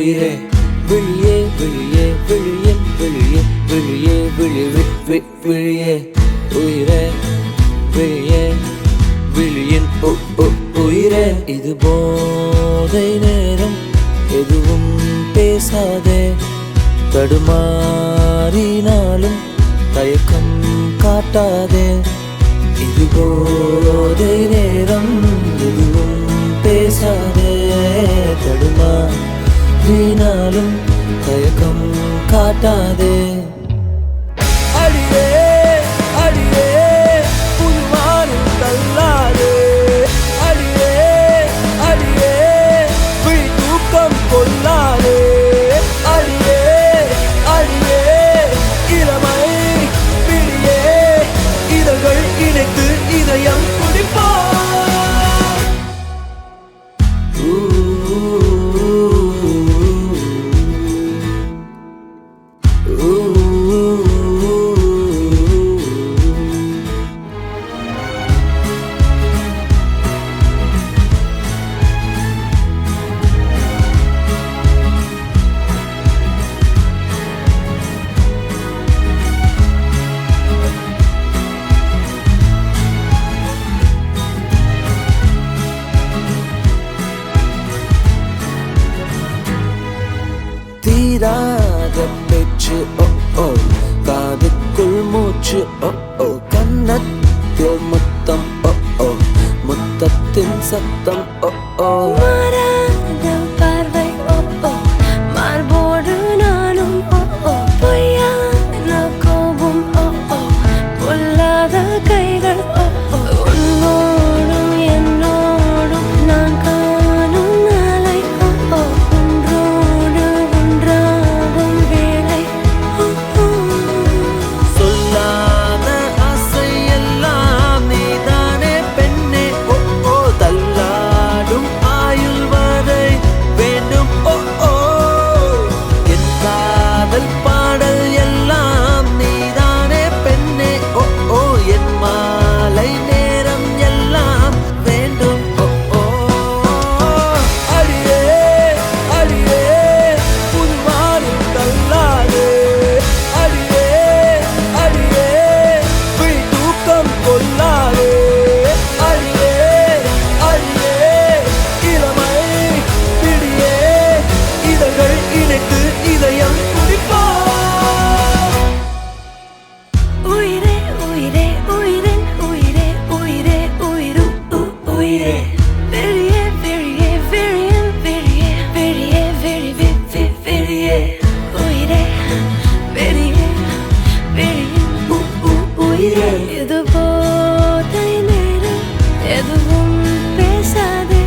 உயிரே விழியே விழியே விழியின் விழியே விழியே விழி விழியே உயிரே விழியே விழியின் உயிரே இது போதை நேரம் எதுவும் பேசாதே தடுமாறினாலும் தயக்கம் காட்டாதே இது போதை நேரம் எதுவும் பேசாதே தடுமாறினாலும் தயக்கம் காட்டாதே அடியே அடியே புதுவானில் தள்ளாதே அடியே அடியே விழி தூக்கம் கொள்ளாதே அடியே அடியே இளமை பிடியே இதழ்கள் இணைத்து இதயம் துடிப்பா தீராத பேச்சு காதுக்குள் மூச்சு கன்னத்தில் முத்தம் முத்தத்தின் சத்தம் மாறாத பார்வை மார்போடு நானும் பொய்யான கோபம் பொல்லாத கைகள் உன்னோடும் என்னோடும் நான் காணும் நாளை ஒன்றோடு ஒன்றாகும் வேளை சொல்லாத ஆசை எல்லாம் நீதானே பெண்ணே தள்ளாடும் ஆயுள் வரை வேண்டும் என் காதல் பாடல் எல்லாம் நீதானே பெண்ணே என் மாலை நேரம் எல்லாம் வேண்டும் அடியே அடியே புதுவானில் தள்ளாதே அடியே அடியே விழி தூக்கம் கொள்ளாதே அடியே அடியே இளமை பிடியே இதழ்கள் இணைத்து இதயம் துடிப்பா உயிரே உயிரே உயிரின் உயிரே உயிரே உயிரும் உயிரே வெளியே வெளியே வெளியின் வெளியே வெளியே வெளி வெளியே உயிரே வெளியே வெளியின் உயிரே இது போதை நேரம் எதுவும் பேசாதே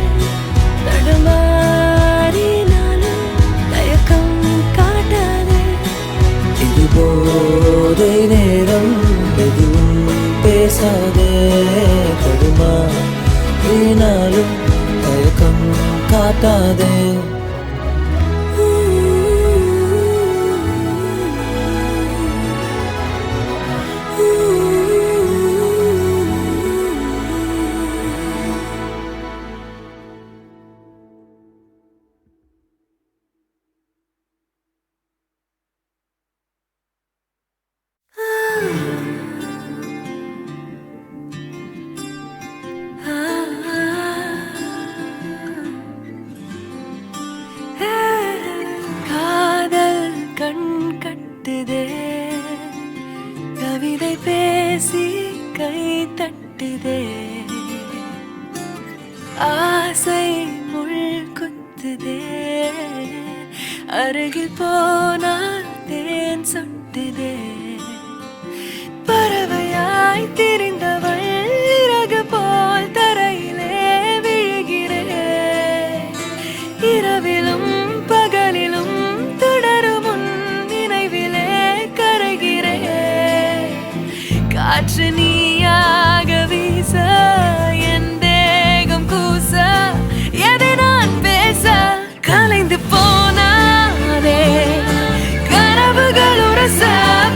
தடுமாறினாலும் தயக்கம் காட்டாதே இது போதை நேரம் எதுவும் பேசாதே தடுமாறினாலும் தயக்கம் காட்டாதே காதல் கண் கட்டுதே கவிதை பேசி கை தட்டுதே ஆசை முள் குத்துதே அருகில் போனால் தேன் சொட்டுதே பறவையாய் திரிந்தவள் இறகு போல் தரையிலே விழுகிறேன் இரவிலும் பகலிலும் தொடரும் உன் நினைவிலே கரைகிறேன் காற்று நீயாக வீச என் தேகம் கூச எதை நான் பேச கலைந்து போனானே கனவுகள் உரச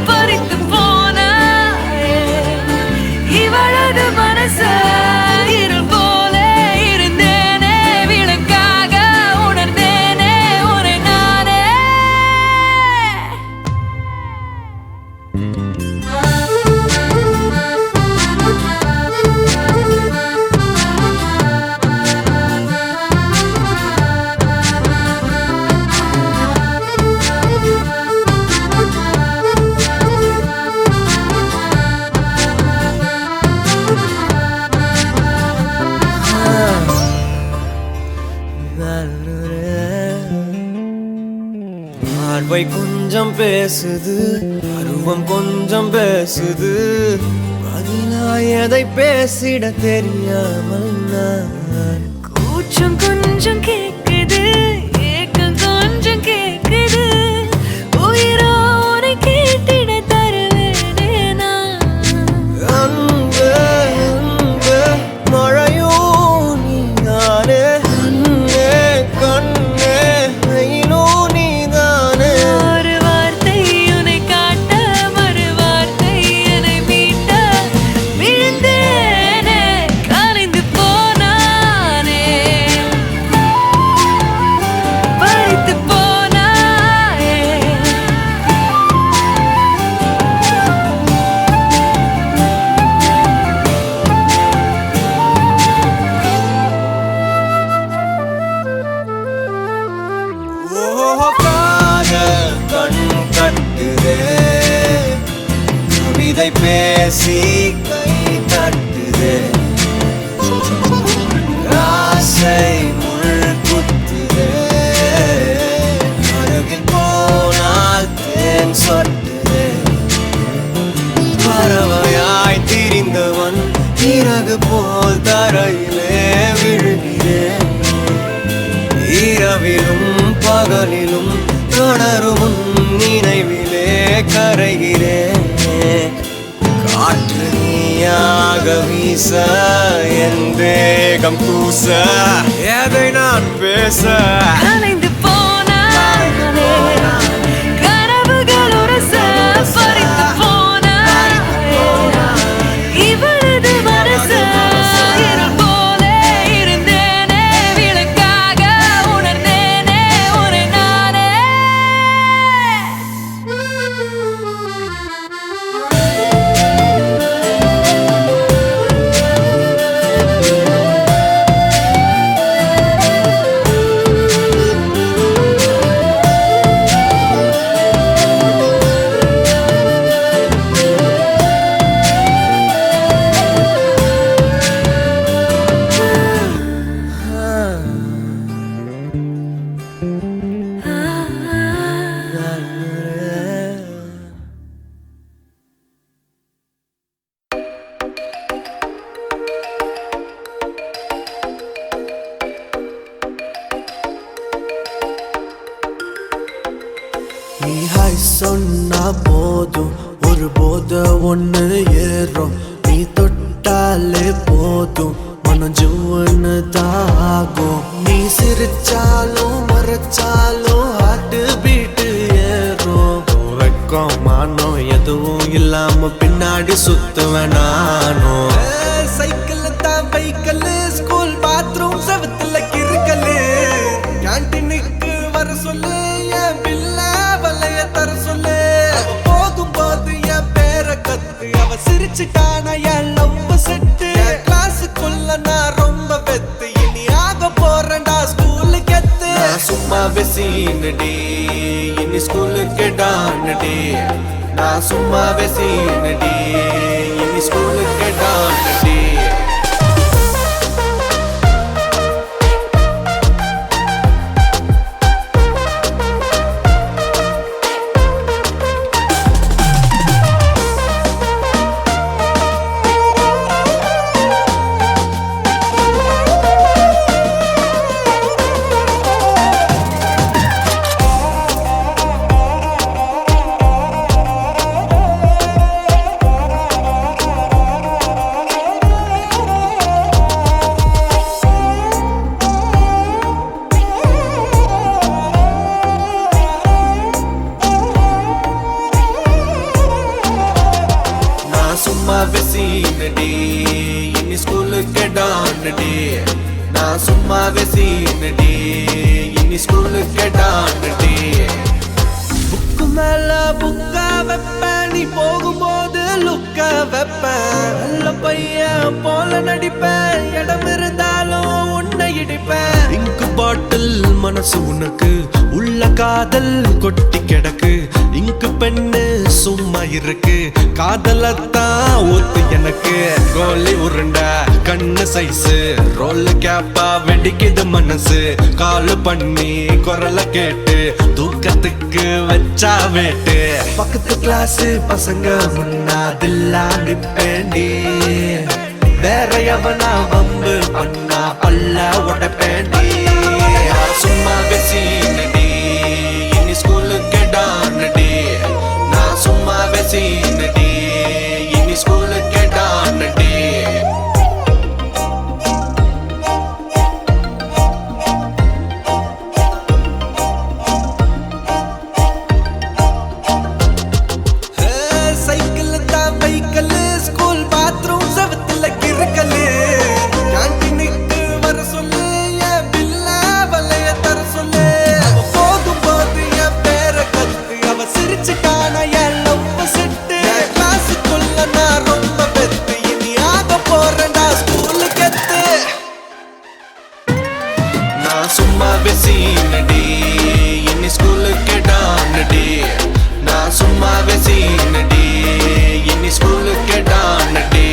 பறித்து போனாயே இவள பார்வை கொஞ்சம் பேசுது, அருவம் கொஞ்சம் பேசுது, பதிலாய் எதை பேசிட தெரியாமல் நான். கூச்சம் கொஞ்சம் கேக்குது, ஏக்கம் கொஞ்சம் கேக்குது, உயிரோரை கேட்டிட தருவேனே நான். அன்பே அன்பே மழையோ நீதானே, கண்ணே கண்ணே வெயிலோ நீதானே. ஒரு வார்த்தை உன்னை காட்ட, மறு வார்த்தை என்னை மீட்ட, விழுந்தேனே கலைந்து போனானே, பறித்து போனாயே. ஓ காதல் கண் கட்டுதே, கவிதை பேசி கை தட்டுதே, ஆசை முள் குத்துதே, அருகில் போனால் தேன் சொட்டுதே. பறவையாய் திரிந்தவன் இறகு போல் தரையிலே விழுகிறேன். இரவிலும் பகலிலும் தொடரும் நினைவிலே கரைகிறேன். காற்று நீயாக வீச, என் தேகம் கூச, எதை நான் பேச கலைந்து போனானே, கனவுகள் உரச, பறித்து போனாயே. இவளது மனசு இருள் போலே இருந்தேனே, விளக்காக உணர்ந்தேனே உன்னை நானே. நீ ஹாய் சொன்னா போதும், ஒரு போத ஒண்ணு ஏறும். நீ தொட்டாலே போதும், மனம் ஜூன்னு தாகும். நீ சிரிச்சாலும் மறைச்சாலும் ஹார்ட் பீட்டு ஏறும். வெக்கம் மானம் எதுவும் இல்லாம பின்னாடி சுத்துவேன் நானும். சைக்கிள் தான் பைக்கல், ஸ்கூல் பாத்ரூம் செவத்துல கிறுக்கல், கேன்டீனுக்கு வர சொல்லு, என் பில்ல வலைய தர சொல்லு. போகும் போது என் பேரை கத்து, அவ சிரிச்சுட்டான என் லவ் செட்டு. கிளாஸுக்குள்ள நான் ரொம்ப வெத்து, இனி ஆக போறேன்டா ஸ்கூலுக்கு எத்து. நான் சும்மாவே சீனடி, இனி ஸ்கூலுக்கு டானடி. நான் சும்மாவே சீனடி, இனி ஸ்கூலுக்கு டானடி. சும்மாவே சீனடி, இனி ஸ்கூலுக்கு டானடி. நான் சும்மாவே சீனடி, இனி ஸ்கூலுக்கு டானடி. புக்கு மேல புக்கா வைப்பேன், நீ போகும்போது லுக்கா வைப்பேன். நல்ல பையன் போல நடிப்பேன், இடம் இருந்தாலும் உன்னை இடிப்பேன். இங்கு பாட்டில் மனசு உனக்கு, உள்ள காதல் கொட்டி கிடக்கு. அமுக்கு பெண்ணு சும்மா இருக்கு காதலத்தான் ஊத்து எனக்கு கோலி உருண்ட கண்ணு சைஸு ரோல் கேப்பா வெடிக்குது மனசு காலு பண்ணி குரல கேட்டு தூக்கத்துக்கு வச்சா வேட்டு பக்கத்து கிளாஸ் பசங்க முன்னாதில்லா நிப்பேண்டி வேற எவனா வம்பு பண்ணா பல்ல உடப்பேண்டி சும்மா வெசீனடி இனி ஸ்கூலுக்கு டானடி நான் சும்மா வெசீனடி இனி ஸ்கூலுக்கு டானடி சைக்கிள் தான் பைக்கல் ஸ்கூல் பாத்ரூம் செவத்துல கிறுக்கலு கேண்டீனுக்கு வர சொல்லு என் பில்ல வலைய தர சொல்லு அவ போகும் போது என் பேரை கத்து அவ சிரிச்சுட்டான என் லவ் செட்டு கிளாஸுக்குள்ள நான் ரொம்ப பெத்து இனி ஆக போறேன்டா ஸ்கூலு கெத்து நான் சும்மா வெசீனடி இனி ஸ்கூலுக்கு டானடி நான் சும்மா வெசீனடி இனி ஸ்கூலுக்கு டானடி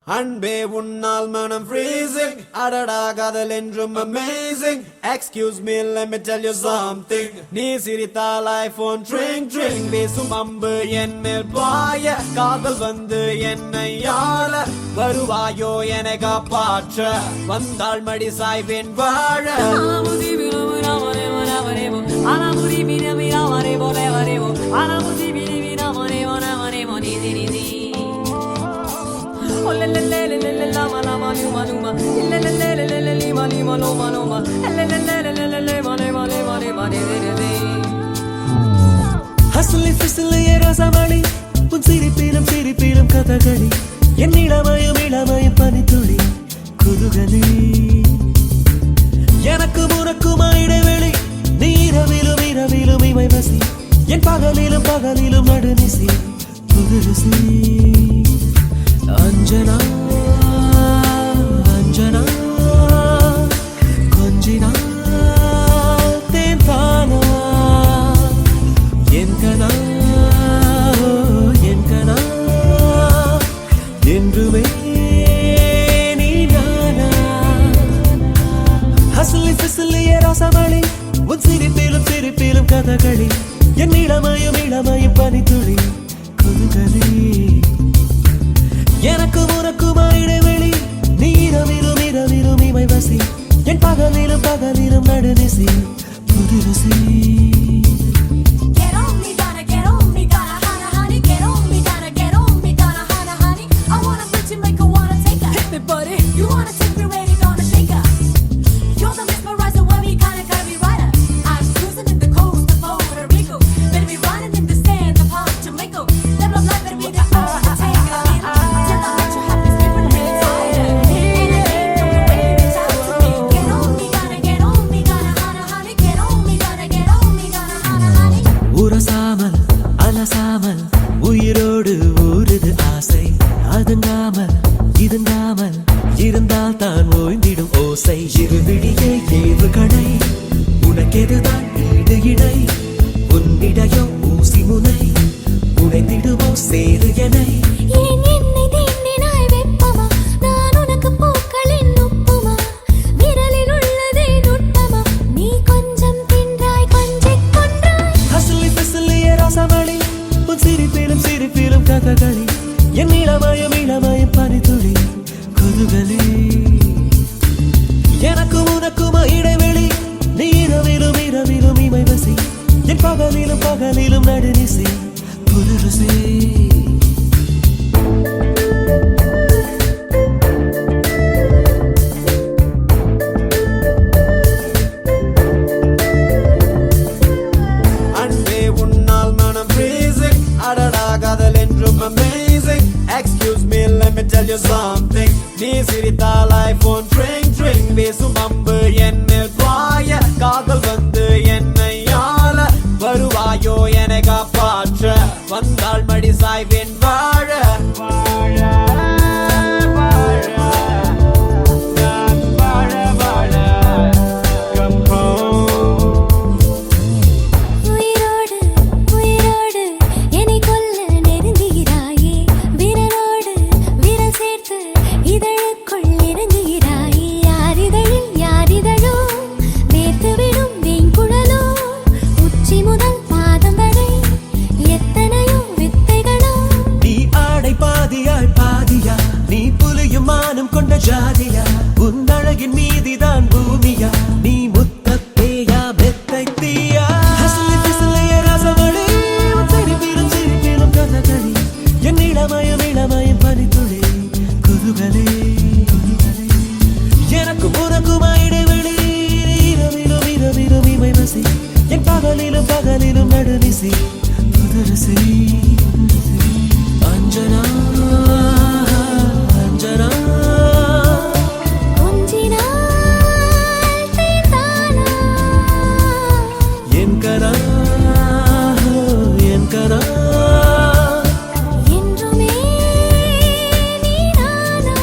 அன்பே உன்னால் மனம் freezing அடடா காதல் என்றும் amazing excuse me let me tell you something நீ சிரித்தால் ஐபோன் ட்ரிங் ட்ரிங் வீசும் அம்பு என் மேல் பாய காதல் வந்து என்னை ஆள வருவாயோ என காப்பாற்ற வந்தாள் மடி சாய்வேன் வாழ ஹஸ்லி ஃபிஸ்லியே ரசமணி உன் சிரிப்பிலும் சிரிப்பிலும் கதகளி என் இளமயம் இளமயம் பனித்துளி குருகலி எனக்கும் உனக்கும் இடைவெளி நீ இரவிலும் இரவிலும் இமை வசி என் பகலிலும் பகலிலும் நடுநிசி புதுருசி அஞ்சனா அஞ்சனா கொஞ்சினா தேன் தானா என் கனா என் கனா என்றுமே நீ நானா ஹஸ்லி ஃபிஸ்லியே ரசமணி உன் சிரிப்பிலும் சிரிப்பிலும் கதகளி என் இளமயம் இளமயம் பனித்துளி குதுகலி எனக்கும் உனக்கும் இடைவெளி நீ இரவிலும் இரவிலும் இமை வசி என் பகலிலும் பகலிலும் நடுநிசி புதுருசி உரசாமல் அலசாமல் உயிரோடு ஊறுது ஆசை அதுங்காமல் இதுங்காமல் இருந்தால் தான் ஓய்ந்திடும் ஓசை இருவிடியே ஏவுகணை உனக்கெதுதான் ஈடு இடை உன்னிடையோ ஊசி முனை உடைந்திடுவோ சேரு எனை சிரிப்பிலும் சிரிப்பிலும் கதகளி என் இளமயம் இளமயம் பனித்துளி குதுகலி எனக்கும் உனக்கும் இடைவெளி நீ இரவிலும் இரவிலும் இமை வசி என் பகலிலும் பகலிலும் நடுநிசி புதுருசி amazing excuse me let me tell you something நீ சிரித்தால் ஐபோன் ட்ரிங் ட்ரிங் வீசும் அம்பு என் மேல் பாய காதல் வந்து என்னை ஆள வருவாயோ என காப்பாற்ற வந்தாள் மடி சாய்வேன் வாழ வாழ வாழ நான் வாழ வாழ come home. உயிரோடு உயிரோடு என்னை கொல்ல நெருங்குகிறாயே விரலோடு விரல் சேர்த்து இதழுக்குள் இறங்குகிறாயே யாரிதழோ வேர்த்துவிடும் வெண்குழலோ உச்சி முதல் பாதம் வரை எத்தனையோ வித்தைகளோ நீ ஆடை பாதியாய் பாதியா நீ புலியும் மானம் கொண்ட ஜாதியா உன் அழகின் மீதிதான் பூமியா நீ முத்தத்தேயா மெத்தை தீயா ஹசலி பிசலைய ரசமணி உன் சிரிப்பிலும் கதகளி என் இளமயம் பனித்துளி குதுகலே எனக்கும் உனக்குமா இடைவெளி இரவிலும் இமை வசி என் பகலிலும் நடுநிசி புதுரசி அஞ்சனா அஞ்சனா கொஞ்சினாள் தீர்த்தானா என் கனா என்றுமே நீதானா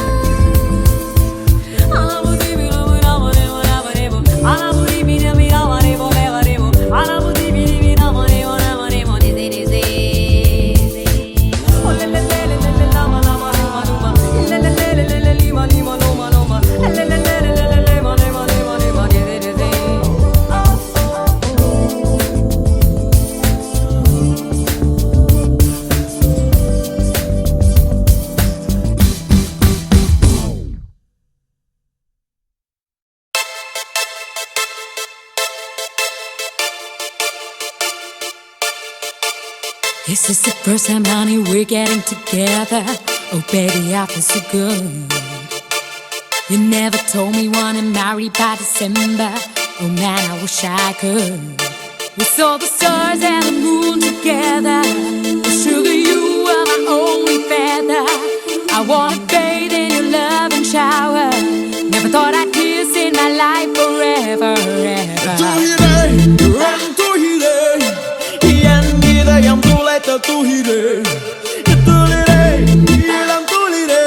This is the first time, honey, we're getting together. Oh, baby, I feel so good. You never told me wanna marry by December. Oh man, I wish I could. We saw the stars and the moon together. Oh, sugar, you are my only feather. I wanna bathe in your love and shower. Never thought I'd kiss in my life forever, ever. இதயம் துளைத்த துளிரே துளிரே இளம் துளிரே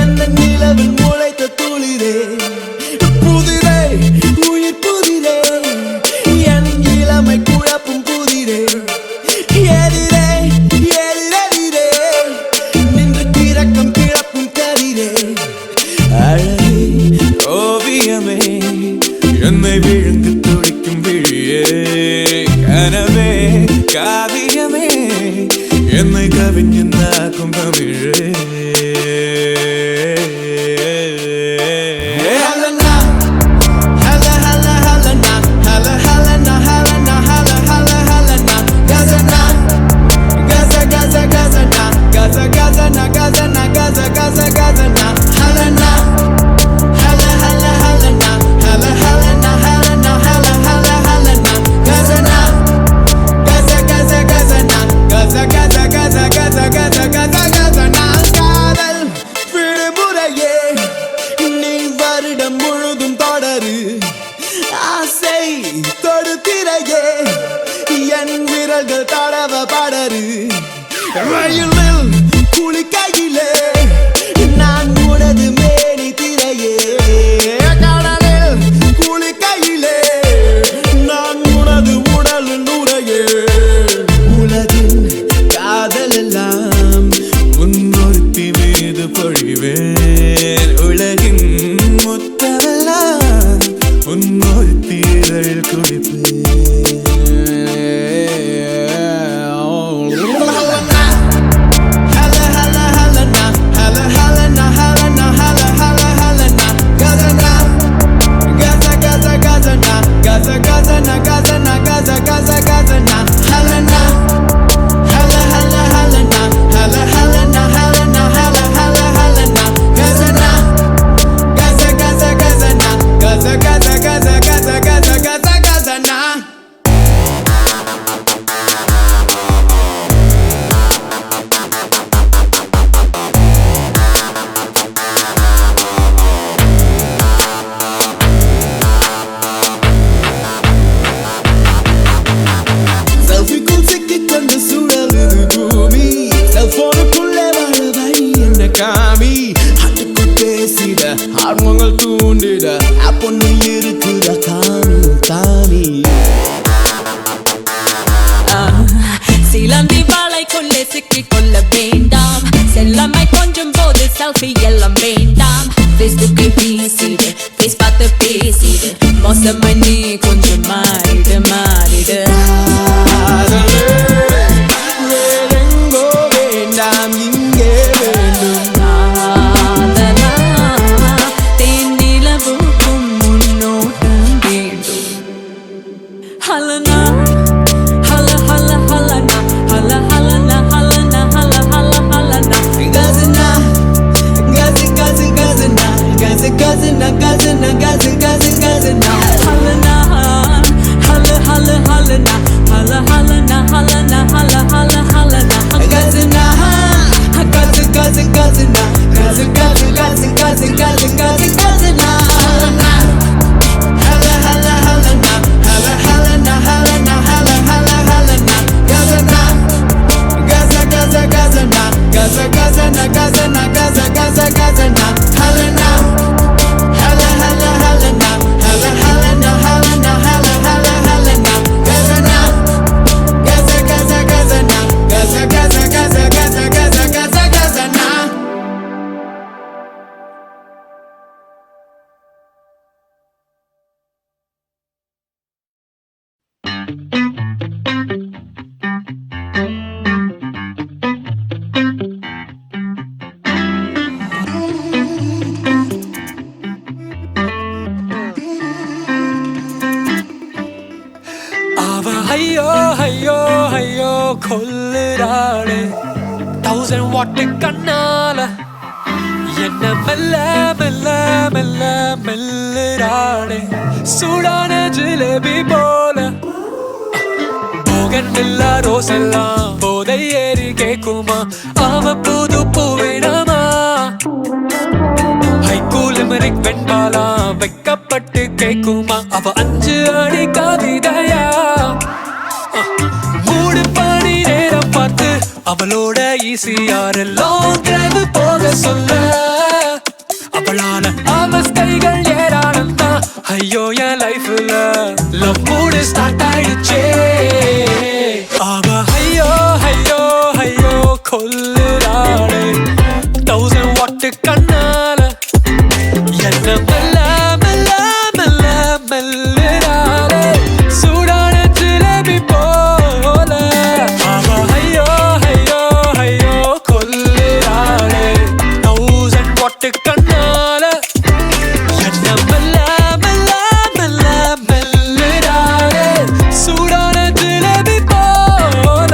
எந்த நிலவில் முளைத்த துளிரே புதிரே உயிர் புதிரே என் இளமை குழப்பும் புதிரே எதிரே எதிரெதிரே நின்று கிறக்கம் கிழப்பும் கதிரே அழகே ஓவியமே என்னை விழுந்து துடிக்கும் விழியே கனவே காவியமே என்னை கவிஞனாக்கும் தமிழே ரயிலில் குளிக்கையிலே நான் உனது மேனி திரையே கடலில் குளிக்கையிலே நான் உனது உடல் நுரையே உலகின் காதல் எல்லாம் உன்னொருத்தி மீது பொழிவேன் உலகின் முத்தமெல்லாம் உன்னொருத்தி இதழ் குடிப்பேன் ஃபேஸ் பார்த்து பேசிடு மோசமா நீ கொஞ்சம் மாறிடு மாறிடு வேறெங்கோ வேண்டாம் இங்கே வேண்டும் தேனிலவுக்கும் முன்னோட்டம் வேண்டும் ஹலனா ஹல ஹல ஹலனா ஹல ஹலனா ஹலனா ஹல ஹல ஹலனா Gazina, gazina, gazina, gazina, gazina, gazina, gazina. ஹலனா ஹல ஹல ஹலனா ஹல ஹலனா ஹலனா ஹல ஹல ஹலனா Gazina, gazina, gazina, gazina, gazina, gazina, gazina, gazina. Hala, hala, hala, na, hala, hala, na, hala, na, hala, hala, hala, na. Gazina, gaza, gaza, gazina, gaza, gazina, gazina, gaza, gaza, gazina. Hala, na, hala, hala, hala, na, hala, hala, na, hala, na, hala, hala, hala, na. Gazina, gaza, gaza, gazina, gaza, gaza, gaza, gaza, gaza, gaza, gazina. அவ ஐயோ ஐயோ ஐயோ கொல்லுறாளே 1000 வாட்டு கண்ணால என்ன மெல்ல மெல்ல மெல்ல மெல்லுறாளே சூடான ஜிலேபி போல போகன் வில்லா ரோசெல்லாம் போதை ஏறி கேக்குமா அவ புது பூவேணமா ஹைகூலிமரிக் வெண்பாலா வைக்கப்பட்டு கேக்குமா அவ 5 அடி கவிதையா மூடு பாடி நேரம் பார்த்து அவளோட ஈசியார் லாங் டிரைவ் போக சொல்ல அவளால அவஸ்தைகள் ஏராளம் தான் ஐயோ என் லைஃப்ல லவ் மூடு ஸ்டார்ட் ஆயிடுச்சே அவ ஐயோ ஐயோ ஐயோ கொல்லுறாளே 1000 வாட்டு கண்ணால என்ன மெல்ல மெல்ல மெல்ல மெல்லுறாளே சூடான ஜிலேபி போல அவ ஐயோ ஐயோ ஐயோ கொல்லுறாளே 1000 வாட்டு கண்ணால என்ன மெல்ல மெல்ல மெல்ல மெல்லுறாளே சூடான ஜிலேபி போல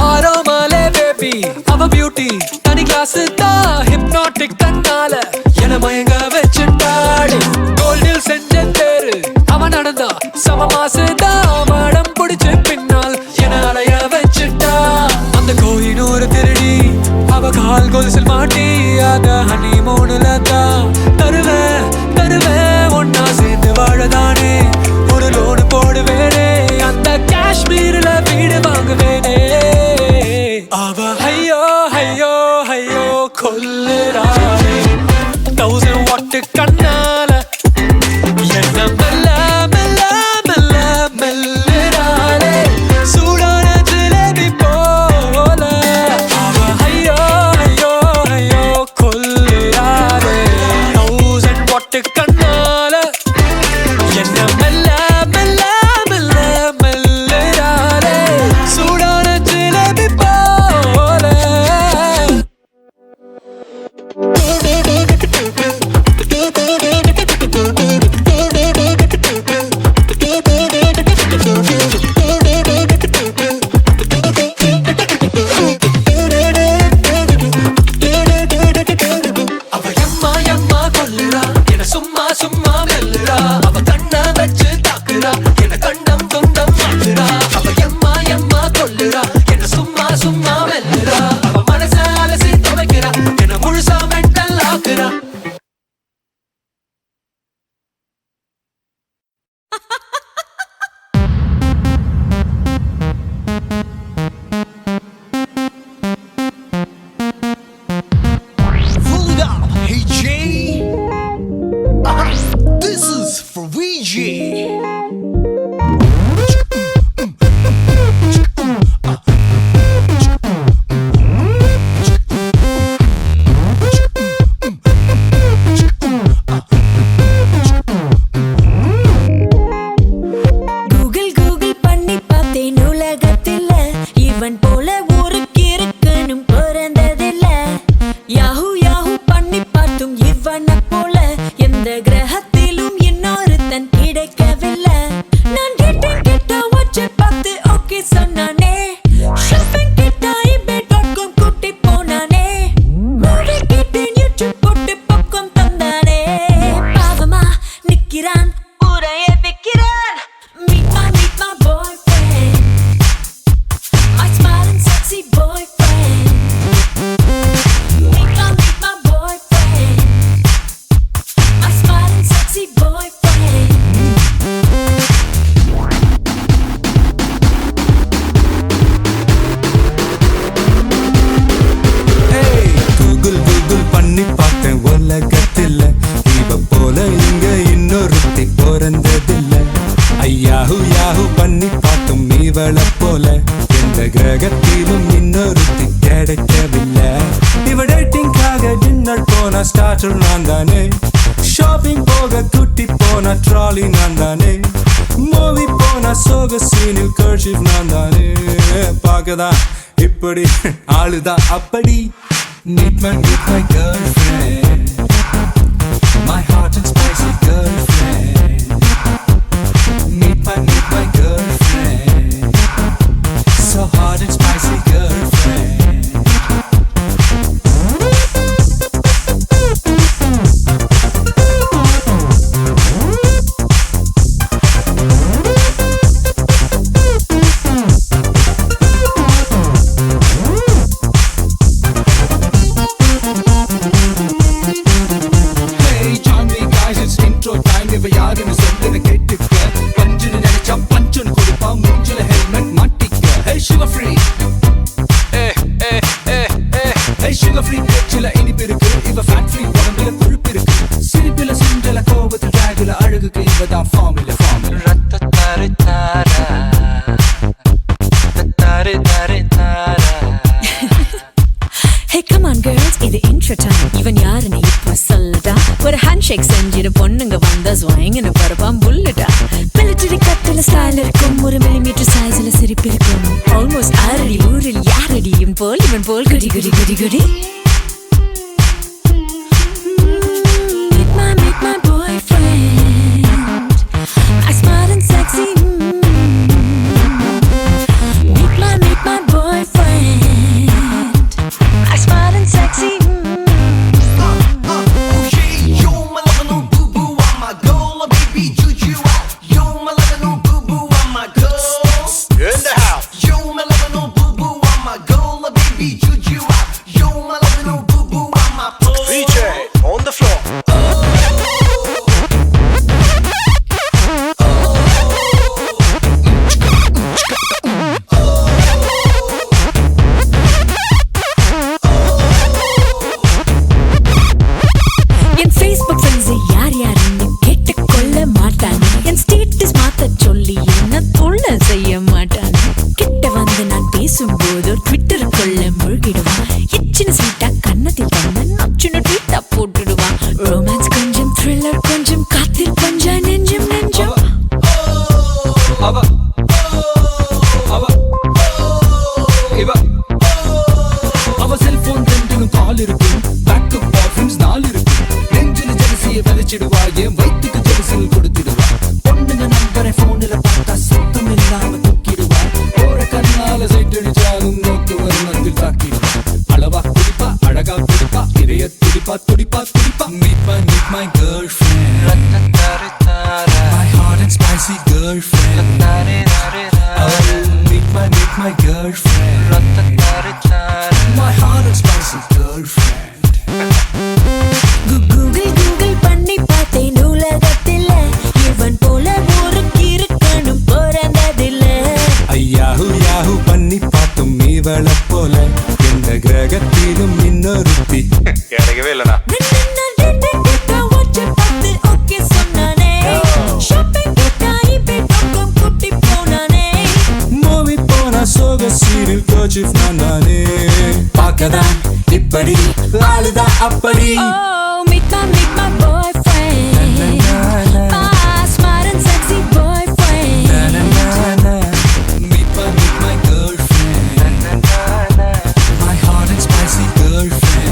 ஆரோமாலே பேபி அவ பியூட்டி தனி கிளாஸ் தான் ஹிப்னாட்டிக் கண்ணால என மயங்க வச்சுட்டாடு கோல்டில் செஞ்ச தேரு அவன் நடந்தா சம மாசுதான் மடம் பிடிச்சு பின்னால் என அலைய வச்சுட்டா அந்த கோயினூர் திருடி அவ கால் கொலுசில் மாட்டி அத ஹனி மூணுல தான் தருவேன் தருவேன் ஒன்னா சேர்ந்து வாழதானே ஒரு லோனு போடுவேனே அந்த காஷ்மீர்ல வீடு வாங்குவேனே அவ ஐயோ ஐயோ ஐயோ கொல்லுறாளே 1000 வாட்டு கண்ணால என்ன மெல்ல மெல்ல மெல்ல மெல்லுறாளே சூடான ஜிலேபி போல அவ ஐயோ ஐயோ ஐயோ கொல்லுறாளே 1000 வாட்டு கண்ணால என்ன மெல்ல மெல்ல மெல்ல மெல்லுறாளே சூடான ஜிலேபி போல அவ எம்மா எம்மா கொல்லுறா என சும்மா சும்மா மெல்லுறா அவ கண்ண வச்சு தாக்குறா என கண்டம் துண்டம் மாத்துறா அவ எம்மா எம்மா கொல்லுறா என சும்மா சும்மா மெல்லுறா அவ மனச அலசி துவைக்கிறா என முழுசா mental ஆக்குறா Hold up, hey Jay. உலகத்திலும் இன்னொருத்தன் கிடைக்கவில்லை. நான் கேட்டேன் கிட்ட வச்சு பார்த்து ஓகே சொன்னானே. ஷாப்பிங் கிட்ட eBay.com கூட்டி போனானே. மூவி கேட்டேன் யூடியூப் போட்டு பக்கம் தந்தானே. பாவமா நிக்கிறான் ஊரையே விக்கிறான். Meet my boyfriend, my smiling sexy boyfriend. Meet my boyfriend, my smiling sexy boyfriend. Google Google பண்ணி பார்த்தேன் உலகத்தில் இவ போல இங்க இன்னொருத்தி பிறந்ததில்ல. ஐயாஹு யாஹு பண்ணி பார்த்தும் இவளை போல எந்த கிரகத்திலும் இன்னொருத்தி கிடைக்கவில்லை. இவ டேட்டிங்காக டின்னர் போன ஸ்டார்டர் நான் தானே. ஷாப்பிங் போக குட்டி போன ட்ராலி நான் தானே. மூவி போன சோக சீனில் கர்ஷிப் நான் தானே. பார்க்கதான் இப்படி ஆளுதான் அப்படி. Meet my girlfriend, my hot and spicy girlfriend. Meet my girlfriend, so hot and spicy girlfriend. Hey, join me guys, it's intro time. இவ யாருன்னு சொல்லுங்க கேட்டுக்க. பஞ்சுன்னு நினைச்சா பஞ்சுன்னு கொடுப்பா. மூஞ்சில ஹெல்மெட் மாட்டிக்க. Hey, sugar free. Hey, sugar free பேச்சுல இனிப்பு இருக்கு. இவ fat free உடம்புல கொழுப்பு இருக்கு. சிரிப்புல சிஞ்சல கோபத்தில் டிராகுல அழகுக்கு இவதான் formula. Hey come on girls, இது intro time. இவன் யாருன்னு இப்ப சொல்லடா. ஒரு ஹேண்ட்ஷேக் செஞ்சிரு பொண்ணுங்க வந்தா ஸ்வாயிங்னு பரப்பான் புல்லட்டா. மிலிட்டரி கட்டில ஸ்டைல் இருக்கும். ஒரு மில்லிமீட்டர் சைஸ்ல சிரிப்பு இருக்கும். ஆல்மோஸ்ட் ஆறடி ஊரில் யாரடி இவன் போல் குடி குடி குடி குடி. Meet my boyfriend, my smart and sexy. Meet my boyfriend, my smart and sexy. You're my lover, no boo boo, I'm my girl, baby, juju. You're my lover, no boo boo, I'm my girl. In the house. You're my lover, no boo boo, I'm my girl, baby, juju. You're my lover, no boo boo, I'm my DJ on the floor. N Facebook friends யார் யாருன்னு கேட்டுக்கொள்ள மாட்டான். என் status மாத்த சொல்லி என்ன தொல்லை செய்ய மாட்டான். கிட்ட வந்து நான் பேசும்போது ட்விட்டருக்குள்ள முழுகிடுவான். எச்சின ஸ்வீட்டா கன்னத்தில் தந்த நச்சுன்னு ட்வீட்டா போட்டுடுவான். ரொமான்ஸ் கொஞ்சம் த்ரில்லர் கொஞ்சம் காத்தில் கொஞ்சம் நெஞ்சம் அவ இவ அவ செல்போன் ரெண்டிலும் கால் இருக்கும். பேக்கப் பாய்ஃப்ரெண்ட்ஸ் 4 இருக்கும். நெஞ்சில ஜெலசியை விதைச்சிடுவா. என் வயிற்றுக்கு ஜெலசில் கொடுத்துடுவா. பொண்ணுங்க நம்பரை போன்ல பார்த்தா சத்தம் இல்லாம தூக்கிடுவா. போற கண்ணால சைட்டடிச்சாலும் நோக்கு வருமத்தில் தாக்கிடுவா. அளவா குடிப்பா அழகா குடிப்பா. இறைய துடிப்பா துடிப்பா துடிப்பா. Meet my girlfriend, my hot and spicy girlfriend. Meet my girlfriend, my hot and spicy girlfriend. Google பண்ணி பார்த்தேன் உலகத்தில் இவன் போல ஒரு கிறுக்கனும் பிறந்ததில்ல. ஐயாஹு யாஹு பண்ணி பார்த்தும் இவளை போல எந்த கிரகத்திலும் இன்னொருத்தி கிடைக்கவே இல்லடா. மூவி போன சோக சீனில் கர்ஷிப் நான் தானே. பார்க்கதான் இப்படி ஆளுதான் அப்படி. Oh, meet my boyfriend, my smart and sexy boyfriend. Meet my girlfriend, my hot and spicy girlfriend.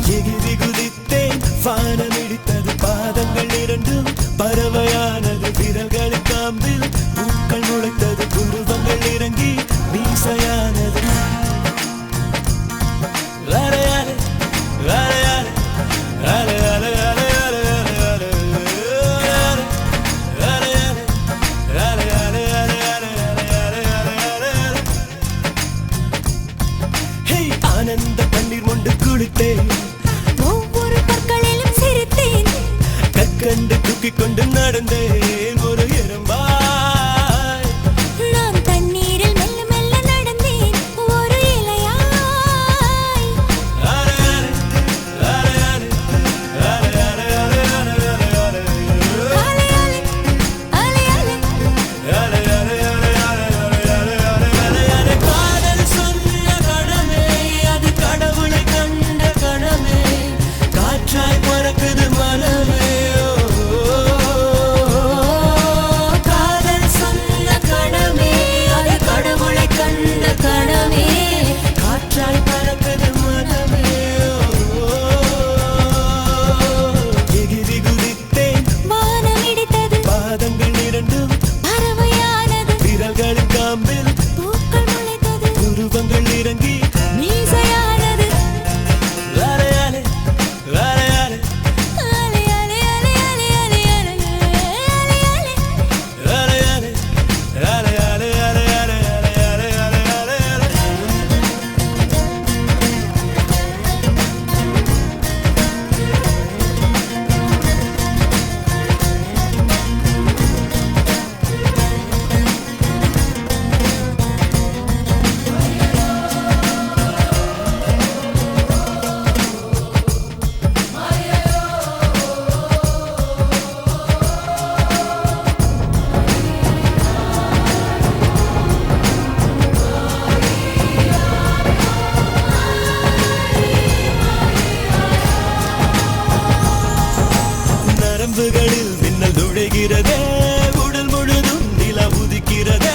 எகிரி குதித்தேன் வானம் இடித்தது பாதங்கள் இரண்டும் பறவையானது விரல்கள் காம்பில் பூக்கள் முளைத்தது புருவங்கள் இறங்கி மீசையானது அலையாலே அலையாலே அலையாலே அலையாலே அலையாலே அலையாலே அலையாலே ஹே ஆனந்த கண்ணீர் மொண்டு குளித்தேன் ஒவ்வொரு பற்களிலும் சிரித்தேன் கற்கண்டு தூக்கிக் கொண்டு நடந்தேன் ஒரு எறும்பாய் நான் தண்ணீரில் மெல்ல மெல்ல நடந்தேன் ஒரு இலையாய் அலையாலே அலையாலே அலையாலே அலையாலே அலையாலே அலையாலே காதல் சொன்ன கணமே அது கடவுளை கண்ட கணமே காற்றாய் பறக்குது மனமே காதல் சொன்ன கணமே அது கடவுளை கண்ட கணமே காற்றாய் பறக்குது மனமே எகிரி குதித்தேன் வானம் இடித்தது பாதங்கள் இரண்டும் பறவையானது விரல்களின் காம்பில் பூக்கள் முளைத்தது உருவங்கள் இறங்கி மீசையானது அலையாலே அலையாலே அலையாலே அலையாலே அலையாலே அலையாலே அலையாலே அலையாலே அலையாலே அலையாலே அலையாலே நரம்புகளில் மின்னல் நுழைகிறதே உடல் முழுதும் நிலா உதிக்கிறதே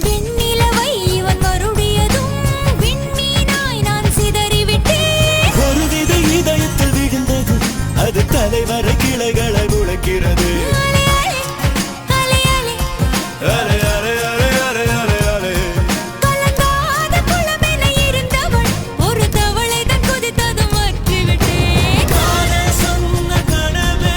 வெண்ணிலவை இவன் வருடியதும் விண்மீனாய் நான் சிதறிவிட்டேன் ஒரு விதை இதயத்தில் விழுந்தது அது தலைவரை கிளைகளை முளைக்கிறது அலையாலே அலையாலே அலையாலே அலையாலே அலையாலே கலங்காத குளமென இருந்தவள் ஒரு தவளை தான் குதித்ததும் மாற்றிவிட்டேன் காதல் சொன்ன கணமே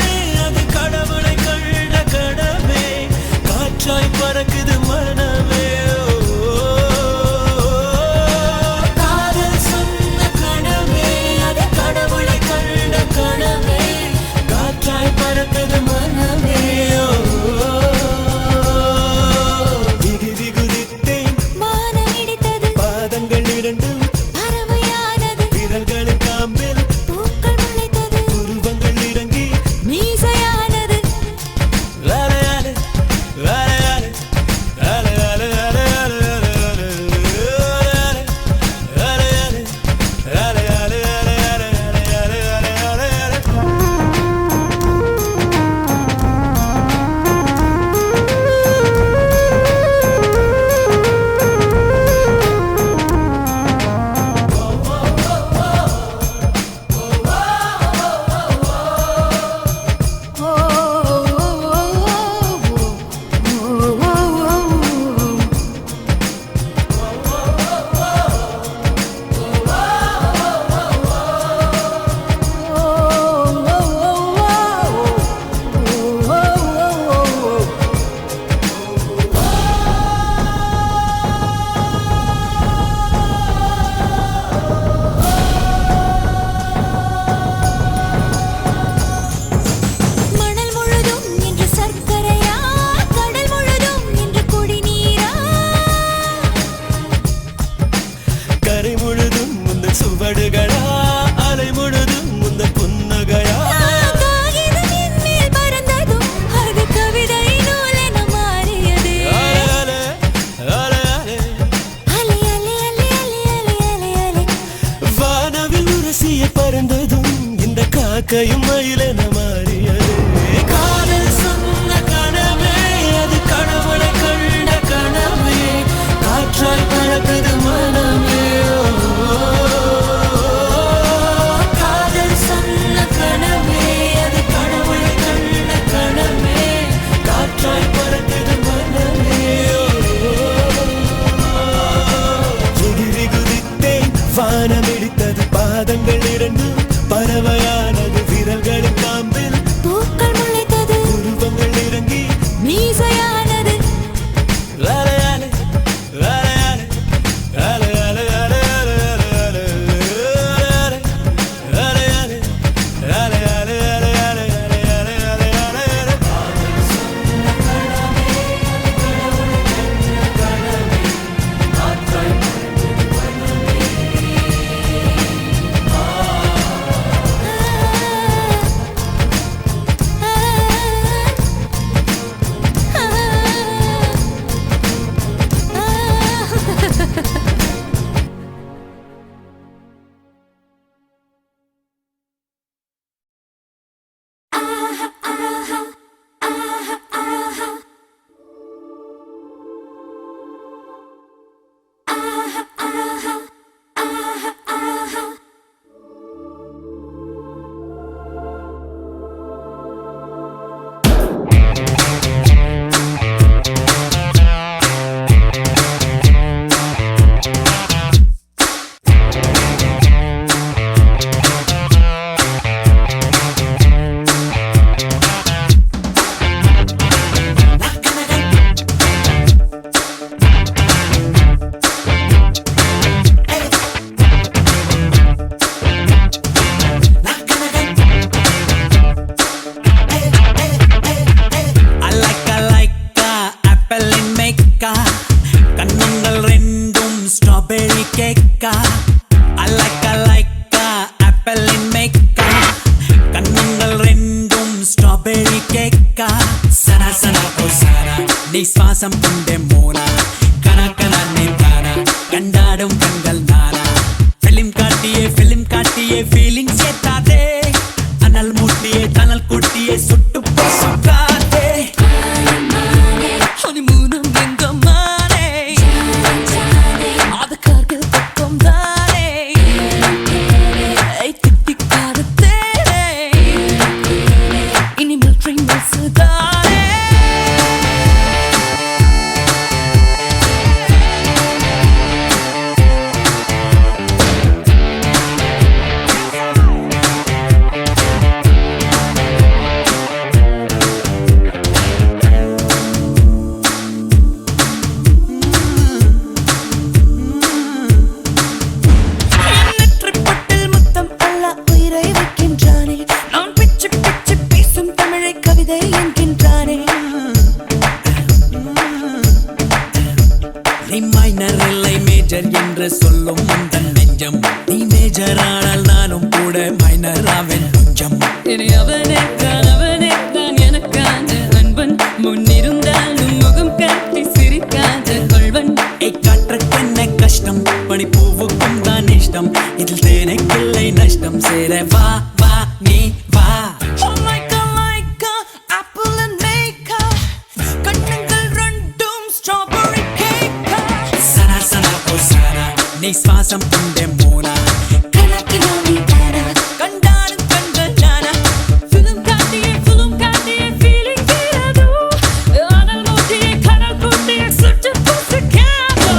றக்கையும் மயிலென மாறியது காதல் சொன்ன கனவே அது கடவுளை கண்ட கனவே காற்றாய் பறக்குது மனமே காதல் சொன்ன கனவே அது கடவுளை கண்ட கனவே காற்றாய் பறக்குது மனமே எகிரி குதித்தேன் வானமிடித்தது பாதங்கள் இரண்டு பறவையானது விரல்களின் காம்பில் பூக்கள் முளைத்தது உருவங்கள் இறங்கி மீசையானது அலையாலே அலையாலே அலையாலே அலையாலே அலையாலே அலையாலே அலையாலே அலையாலே அலையாலே கண்ணங்கள் ரெண்டும் ஸ்ட்ராபெரி கேக்கா அலக்கா ஆப்பிள் இன் மேக்கா கண்ணங்கள் ரெண்டும் ஸ்ட்ராபெரி கேக்கா சனா சனா ஓ சாரா நீ சுவாசம் கொண்டே மோனா கனா கனா நீ தானா கண்டாடும் கண்கள் நானா ஃபிலிம் காட்டியே ஃபீலிங்ஸ் ஏத்தாதே அனல் மூட்டியே தனல் கூட்டியே சுட்டு பொசுக்காதே ஹனிமூனும் எங்க மானே அது கார்கில் பக்கம் தானே திட்டிக்கார தேரே இனிமேல் ட்ரெயின் பஸ் தானே என்று சொல்லும் உந்தன் நெஞ்சம் நீ மேஜர் ஆனால் நானும் கூட மைனர் ஆவேன் கொஞ்சம் இனி அவனே தான் எனக்கான அன்பன் முன்னிருந்தாலும் முகம் காட்டி சிரிக்காத கொள்வன் காற்றுக்கென்ன கஷ்டம் பனிப்பூவுக்கும் தான் இஷ்டம் இதில் தேனைக்கில்லை நஷ்டம் சேர வா வா நீ வா நீ சுவாசம் கொண்டே மோனா கண்டாடும் கண்கள் நானா ஃபிலிம் காட்டியே ஃபீலிங் தீராதோ அனல் மூட்டியே கனல் கூட்டியே சுட்டு பொசுக்காதோ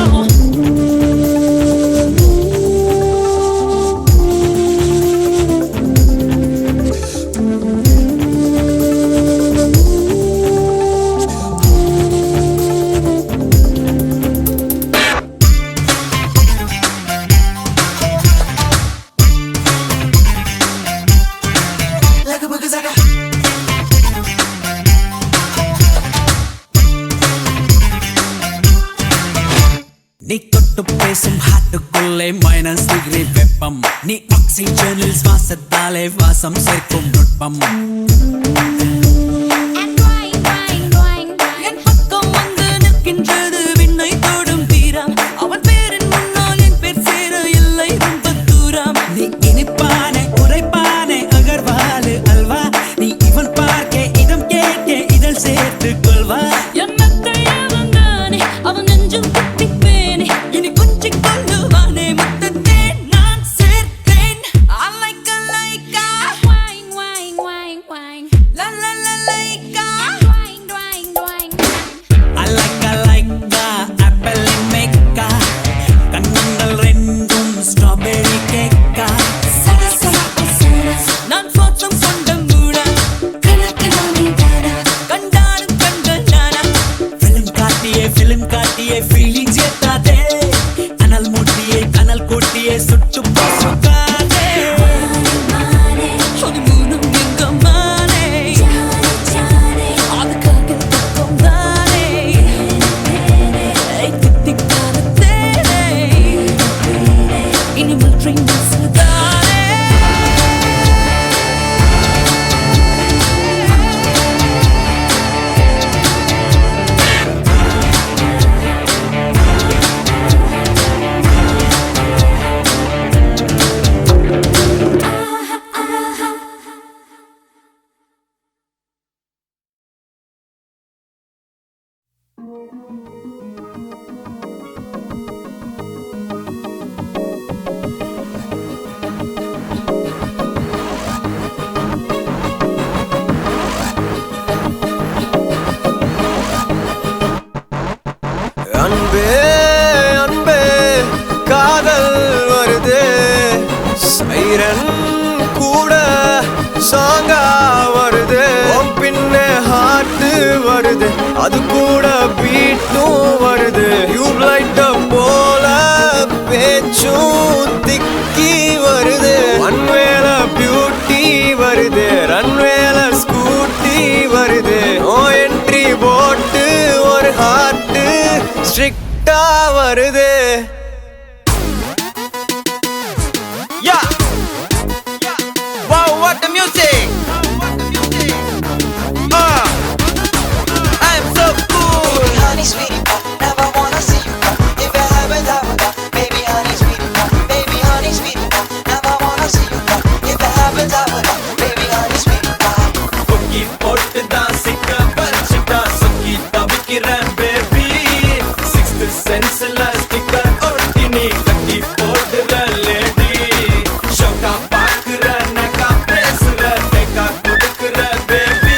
நீ தொட்டு பேசும் ஹாட்டுக்குள்ளே மைனஸ் டிகிரி வெப்பம் நீ ஆக்சிஜனில் சுவாசத்தாலே வாசம் சேர்க்கும் நுட்பம் என் பக்கம் வந்து நிற்கின்றது விண்ணை தொடும் தீரம் அவன் பேரின் முன்னால் என் பேர் சேர இல்லை ரொம்ப தூரம் நீ இனிப்பானே உரைப்பானே அகர்வால் அன்பே அன்பே காதல் வருது சைரன் கூட சாங்கா வருது பின்ன ஹார்ட் வருது அது கூட பீட்டும் வருது டியூப்லைட் போல பேச்சும் திக்கி வருது ஒன்வேல பியூட்டி வருது ரன்வேல ஸ்கூட்டி வருது ஓ என்ட்ரி போட்டு ஒரு ஹார்ட் ஸ்ட்ரிக்டா வருது Yeah Wow what the music I'm so cool Honey sweetie pie, never wanna see you cry. If it happens, I will die. Baby honey sweetie pie, baby honey sweetie pie, never wanna see you cry. If it happens, I will die. Baby honey sweetie pie. கொக்கி போட்டு தான் சிக்க பறிச்சுட்டா சொக்கி தவிக்கிறேன் baby sixth சென்ஸ்ல sticker ஒட்டி நீ கட்டி போடுற lady ஷோக்கா பாக்குற நக்கா பேசுற டேக்கா கொடுக்குற பேபி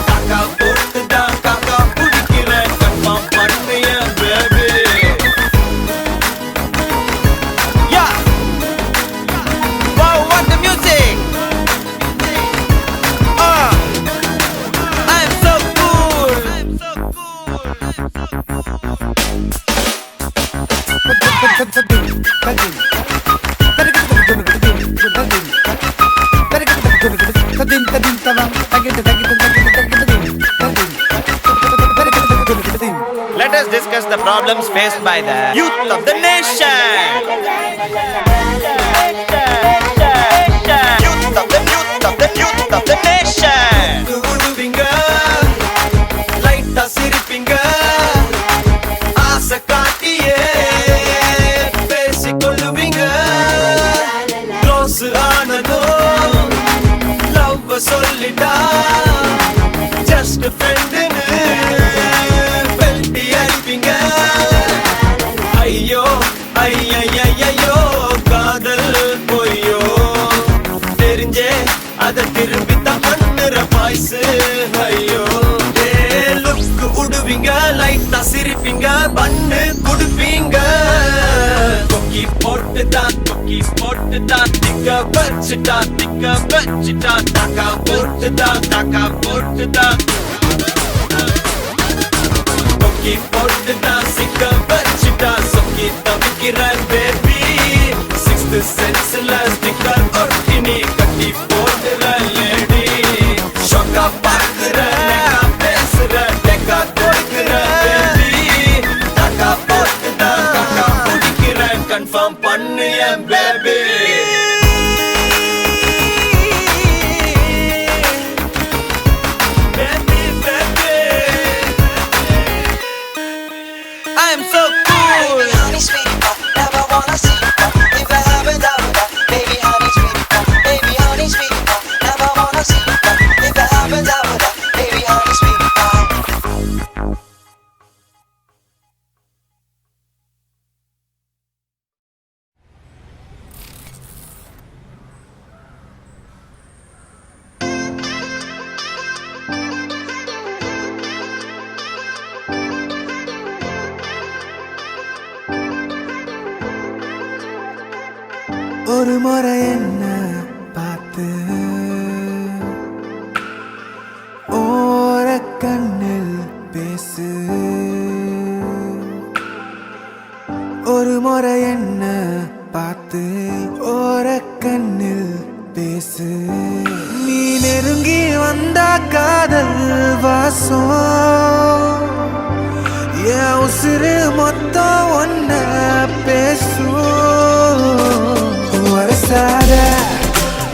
காக்கா போட்டு தான் காக்கா பிடிக்கிற கன்ஃபார்ம் பண்ணிய baby Yeah Wow what the music I'm so cool Let us discuss the problems faced by the youth of the nation. Youth of the nation. குடுவிங்க லைட்டா சிரிப்பிங்க ஆசை காட்டியே பேசிக்கொள்ளுவீங்க க்ளோஸ் ஆனதோ லவ் சொல்லிட்டா ஜஸ்ட் ஃப்ரெண்டுன்னு பெல்ட்டி அடிப்பீங்க ஐயோ ஐயோ காதல் பொய்யோ தெரிஞ்சே அத திரும்பி தான் பண்ணுற பாய்ஸு ஐயோ லுக்கு விடுவீங்க லைட்டா சிரிப்பீங்க பண்ணு கொடுப்பீங்க கொக்கி போட்டு தான் திக்க வச்சுட்டா தாக்கா போட்டு தான் கொக்கி போட்டு தான் சிக்க வச்சுட்டா சொக்கி தவிக்கிறேன் பேபி சிக்ஸ்த் சென்ஸ்ல ஸ்டிக்கர் ஒட்டி நீ கட்டி போடுற லேடி ஷோக்கா பாக்குற நெக்கா பேசுற டேக்கா கொடுக்குற பேபி தாக்கா போட்டு தான் காக்கா பிடிக்கிற கன்ஃபார்ம் பண்ணு என் baby I'm so cool Baby honey sweetie pie, never wanna see you cry. If it happens, I will die. Baby honey sweetie pie, baby honey sweetie pie, never wanna see you cry. If it happens, I will die. Baby honey sweetie pie. ஒரு முறை என்ன பார்த்து ஓர கண்ணில் பேசு ஒரு முறை என்ன பார்த்து ஓர கண்ணில் பேசு நீ நெருங்கி வந்தா காதல் வாசம் என் உசுறு மொத்தம் ஒன்ன பேசும் வரசாத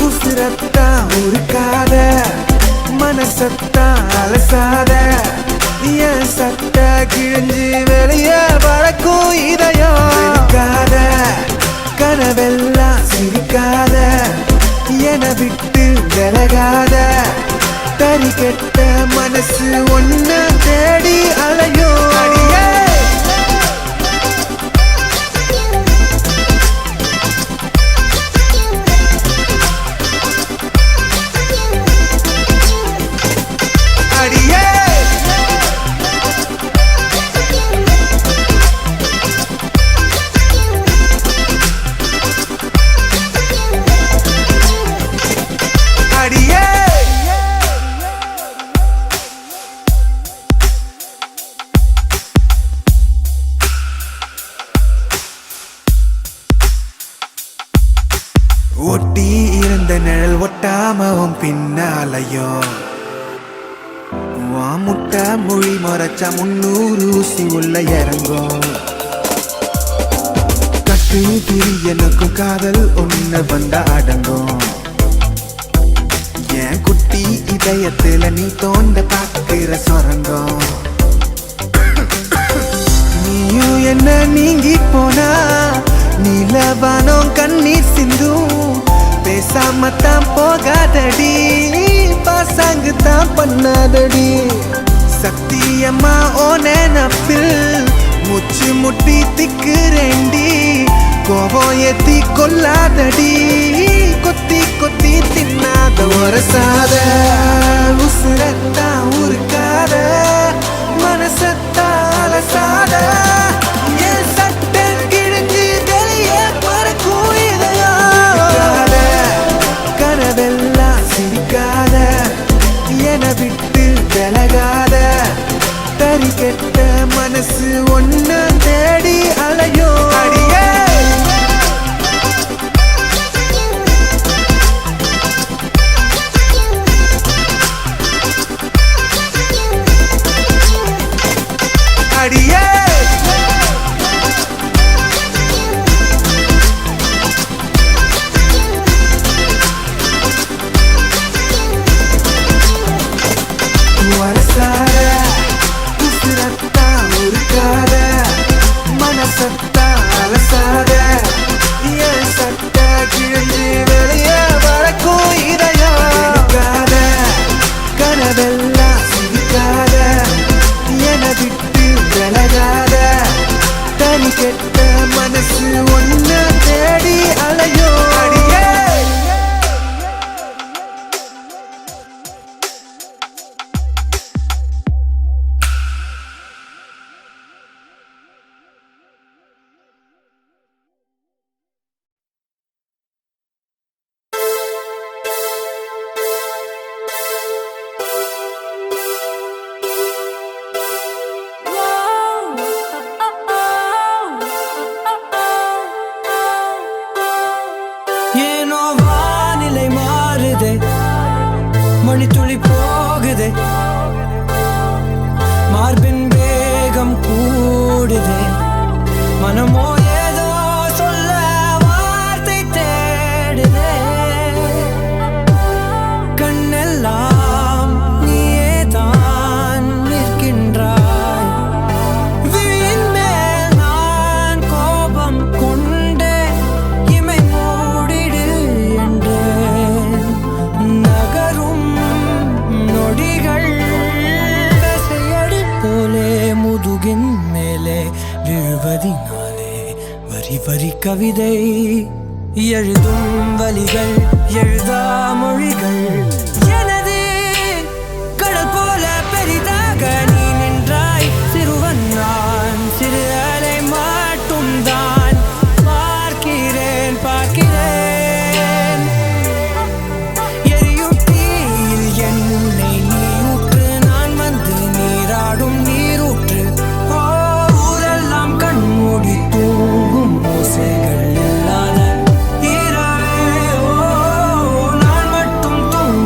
உசுரத்தான் உருக்காத மனசத்தான் அலசாத என் சட்ட கிழிஞ்சு வெளியே பறக்கும் இதயம் இருக்காத கனவெல்லாம் சிரிக்காத என விட்டு விலகாத தறி கெட்ட மனசு ஒன்ன தேடி அலையும் அடியே ஒட்டி இருந்த நிழல் ஒட்டாமவும் பின்னாலையோ முட்டை மொழி மறைச்சா 300 ஊசி உள்ள இறங்கும் கட்டு திரி எனக்கும் காதல் ஒண்ணு வந்தா அடங்கும் என் குட்டி இதயத்துல நீ தோண்ட பாக்குற சொரங்கம் நீயும் என்ன நீங்கி போனா நீலவானம் கண்ணீர் சிந்தும் பேசாமத்தான் போகாதடி பாசாங்கு தான் பண்ணாதடி சத்தியம்மா ஓ நினப்பில் முச்சு முட்டி திக்குறேண்டி கோபம் ஏத்தி கொல்லாதடி கொத்தி கொத்தி தின்னாத ஒரசாத உசுரத்தா உருக்காத மனசத்தா அலசாத என் சட்டை கிழிஞ்சு வெளியே பறக்கும் இதயம் கனவெல்லாம் சிரிக்காத என விட்டு விலகாத தறி கெட்ட மனசு ஒன்னு தேடி அலையோ அடியே அடியே வரசார உசுரத்தா உருக்காத மனசத்தா அலசாத என் சட்ட கிழிஞ்சு வெளியே வரக்கும் இதயம் எடுக்காத கனவெல்லாம் சிரிக்காத என விட்டு விலகாத தனி கெட்ட மனசு ஒன்னு தேடி அலையோ அடியே ஏனோ வானிலை மாறுதே மணித்துளி போகுதே மார்பின் வேகம் கூடுதே மனமோ ஏதோ சொல்ல வார்த்தை தேடுதே கண்ணெல்லாம் நீயேதான் நிற்கின்றாய் விழியின் மேல் நான் கோபம் கொண்டே இமை மூடிடு என்றேன் நகரும் நொடிகள் போலே முதுகின் மேலே விழுவதினாலே வரி வரி கவிதை எழுதும் வலிகள் எழுதா மொழிகள் எனது கடல் போல பெரிதாக நீ நின்றாய் சிறுவன் நான் சிறு அலை மட்டும் தான் பார்க்கிறேன் பார்க்கிறேன் எரியும் தீயில் என்னை நீ ஊற்று நான் வந்து நீராடும் நீரூற்று ஊரெல்லாம் கண்மூடி தூங்கும் ஓசைகள் இல்லாத இரவே நான் மட்டும் தூங்க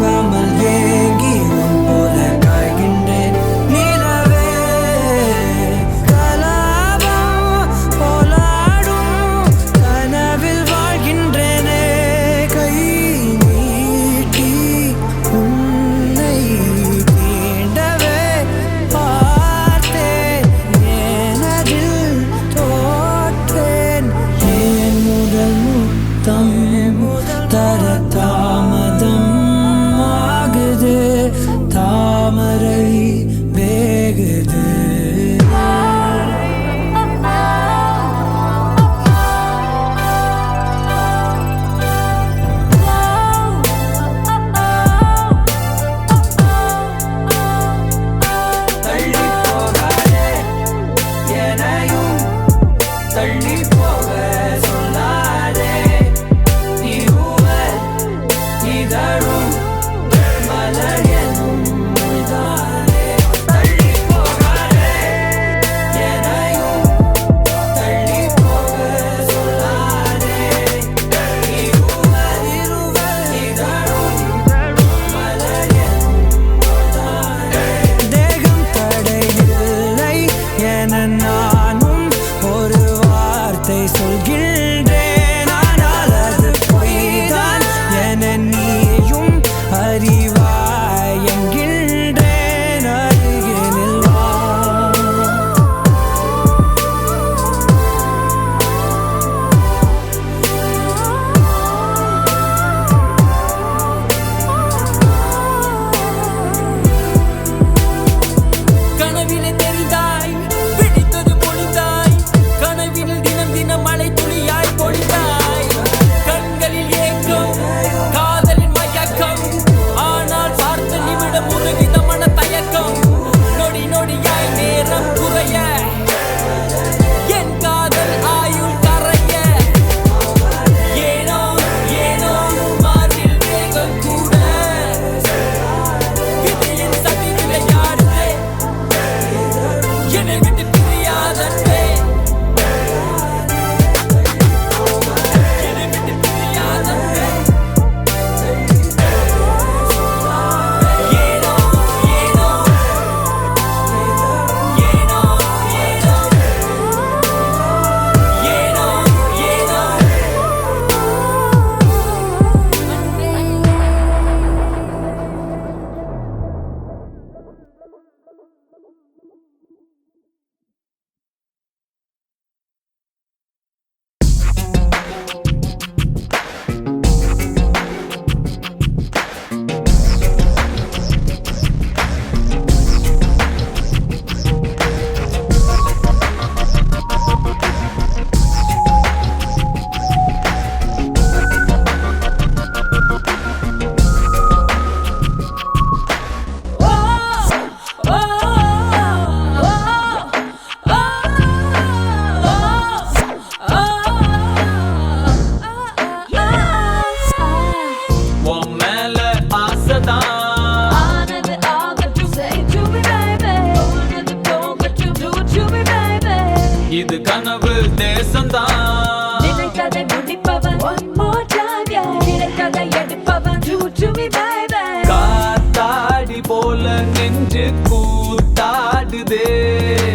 ஆடுதே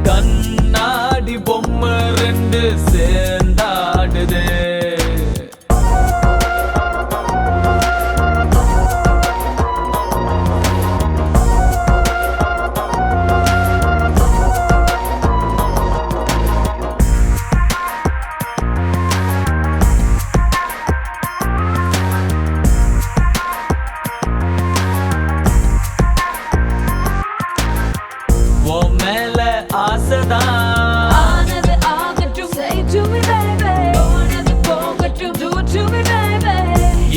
கண்ணாடி பொம்மை ரெண்டு சேர்ந்தாடுதே உன் மேல ஆசைதான் ஆனது ஆகட்டும் say to me baby போனது போகட்டும் do to me baby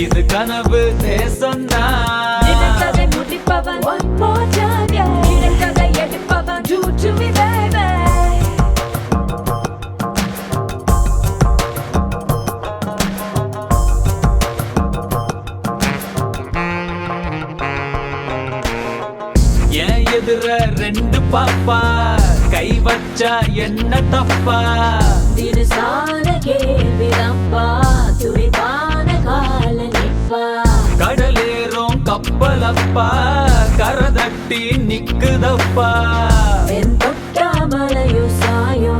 இது கனவு தேசம்தான் நினைத்ததை முடிப்பவன் one more time yeah நினைத்ததை எடுப்பவன் do to me baby ஏன் எதிர ரெண்டு பாப்பா கை வச்சா என்ன தப்பா தினசான கேள்விதப்பா துடிப்பான கால நிப்பா கடலேறும் கப்பலப்பா கரதட்டி நிக்குதப்பா என் தொட்டா மலையோ சாயோ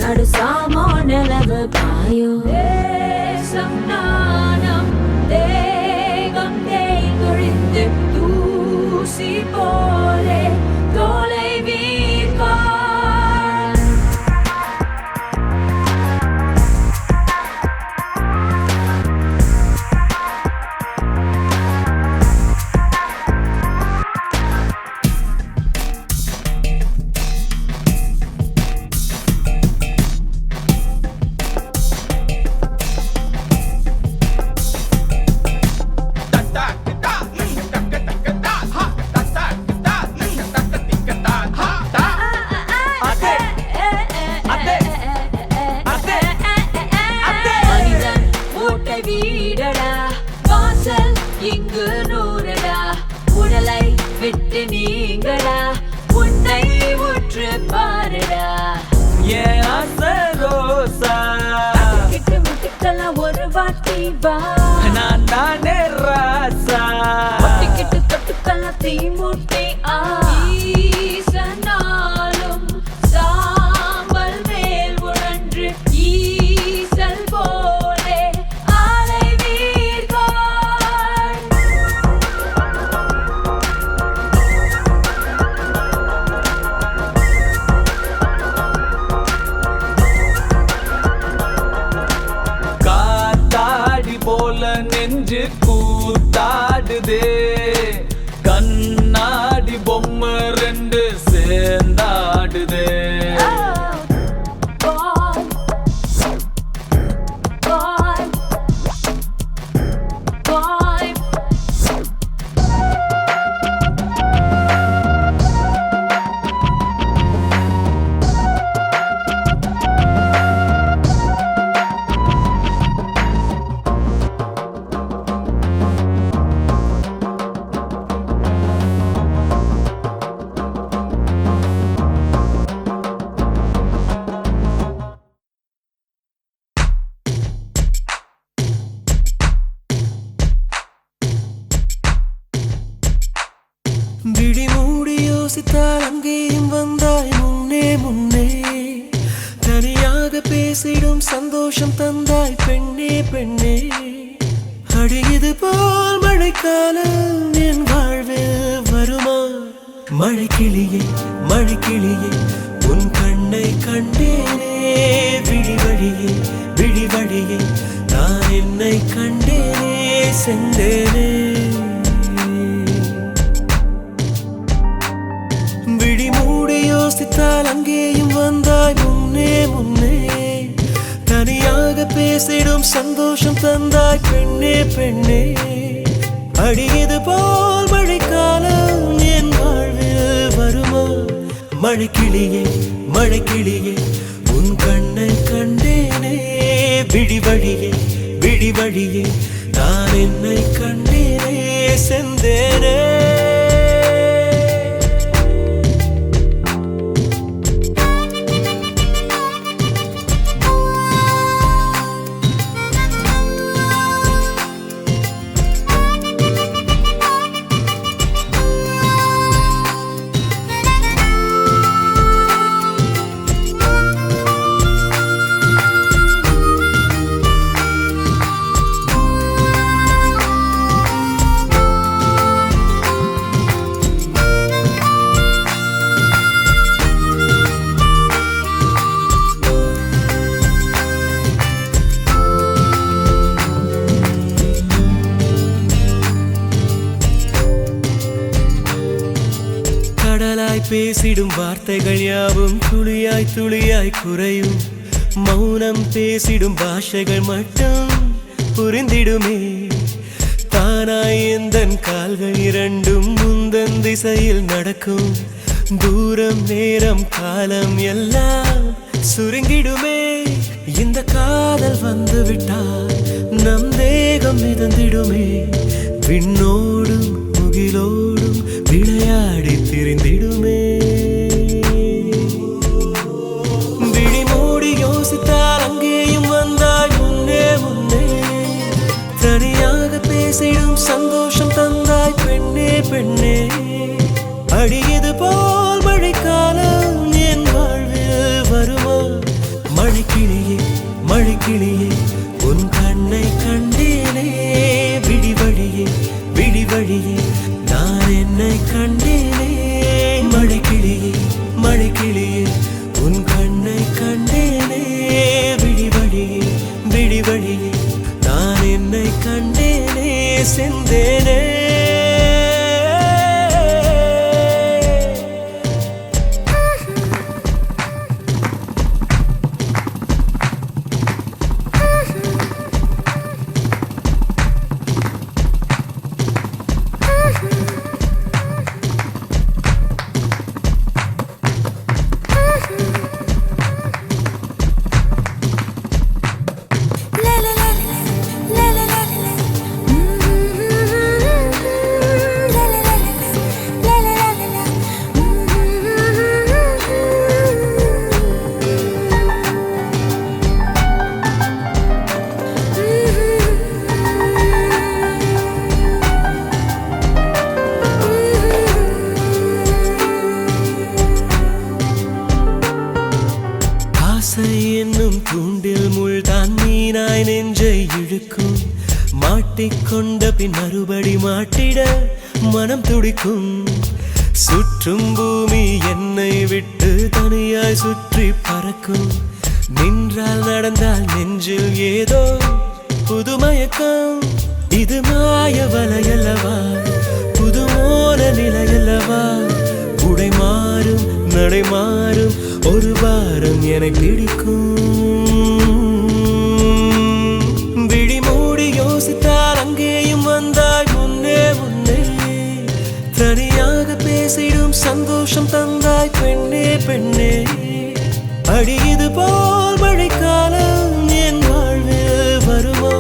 நடு சாமோ நிலவு பாயோ தேசம் நாணம் தேகம் தேய்ந்தொழிந்து தூசி போலே தோலை வீர்கான் மனிதன் ஓட்டை வீடடா வாசல் இங்கு நூறடா உடலை விட்டு நீங்கடா உன்னை உற்று பாருடா ஏன் ஆசை ரோசா கிட்டு முட்டுக்கெல்லாம் ஒரு வாட்டி வா நான் தானே ராசா ஒட்டிக்கிட்டு தொட்டுக்கெல்லாம் தீ மூட்டி ஈசனாலும் சாம்பல் மேல் உழன்று ஈசல் போலே ஆலை வீர்கான் காத்தாடி போல நெஞ்சு கூத்தாடுதே கண்ணாடி பொம்மை ரெண்டு சேர்ந்தாடுதே Boy, boy, boy. விழி மூடி யோசித்தால் அங்கேயும் வந்தாய் முன்னே முன்னே தனியாக பேசிடும் சந்தோஷம் தந்தாய் பெண்ணே பெண்ணே அடியது போல் மழைக்காலம் என் வாழ்வில் வருமா மழைக்கிளியே மழைக்கிளியே உன் கண்ணை கண்டேனே விழி வழியே நான் என்னை கண்டேனே சென்றேனே விழி மூடி யோசித்தால் அங்கேயும் வந்தாய் முன்னே முன்னே தனியாக பேசிடும் சந்தோஷம் தந்தாய் பெண்ணே பெண்ணே அடியது போல் மழைக்காலம் என் வாழ்வில் வருமா மழைக்கிளியே மழைக்கிளியே உன் கண்ணை கண்டேனே விழி வழியே நான் என்னை கண்டேனே செந்தேனே துணையாய் பேசிடும் வார்த்தைகள் யாவும் துளியாய் துளியாய் குறையும். மௌனம் பேசிடும் பாஷைகள் மட்டும் புரிந்திடுமே. தானாய் எந்தன் கால்கள் இரண்டும் முந்தன் திசையில் நடக்கும். தூரம் நேரம் காலம் எல்லாம் சுருங்கிடுமே. இந்த காதல் வந்து விட்டால் நம் தேகம் மிதந்திடுமே. விண்ணோடும் முகிலோடும் விளையாடி திரிந்திடுமே. விழி மூடி யோசித்தால் அங்கேயும் வந்தாய் முன்னே முன்னே. தனியாக பேசிடும் சந்தோஷம் தந்தாய் பெண்ணே பெண்ணே. அடியது போல் மழைக்காலம் என் வாழ்வில் வருமா? மழைக்கிளியே மழைக்கிளியே உன் கண்ணை கண்டேனே. விடிவழியே விடிவழியே நான் என்னை கண்டேனே. மழைக்கிளியே மழைக்கிளியே உன் கண்ணை கண்டேனே. விடிவழியே விடிவழியே நான் என்னை கண்டேனே. செந்தேனே என்னும் தூண்டில் முள்தான் மீனாய் நெஞ்சை இழுக்கும். மாட்டிக்கொண்ட பின் மறுபடி மாட்டிட மனம் துடிக்கும். சுற்றும் பூமி என்னை விட்டு தனியாய் சுற்றி பறக்கும். நின்றால் நடந்தால் நெஞ்சில் ஏதோ புதுமயக்கம். இது மாய வலையல்லவா, புதுமோன நிலையல்லவா. உடை மாறும் நடை மாறும் ஒரு வாரம் என்னை பிடிக்கும். விழி மூடி யோசித்தால் அங்கேயும் வந்தாய் முன்னே முன்னே. தனியாக பேசிடும் சந்தோஷம் தந்தாய் பெண்ணே பெண்ணே. அடியது போல் மழைக்காலம் என் வாழ்வில் வருமா?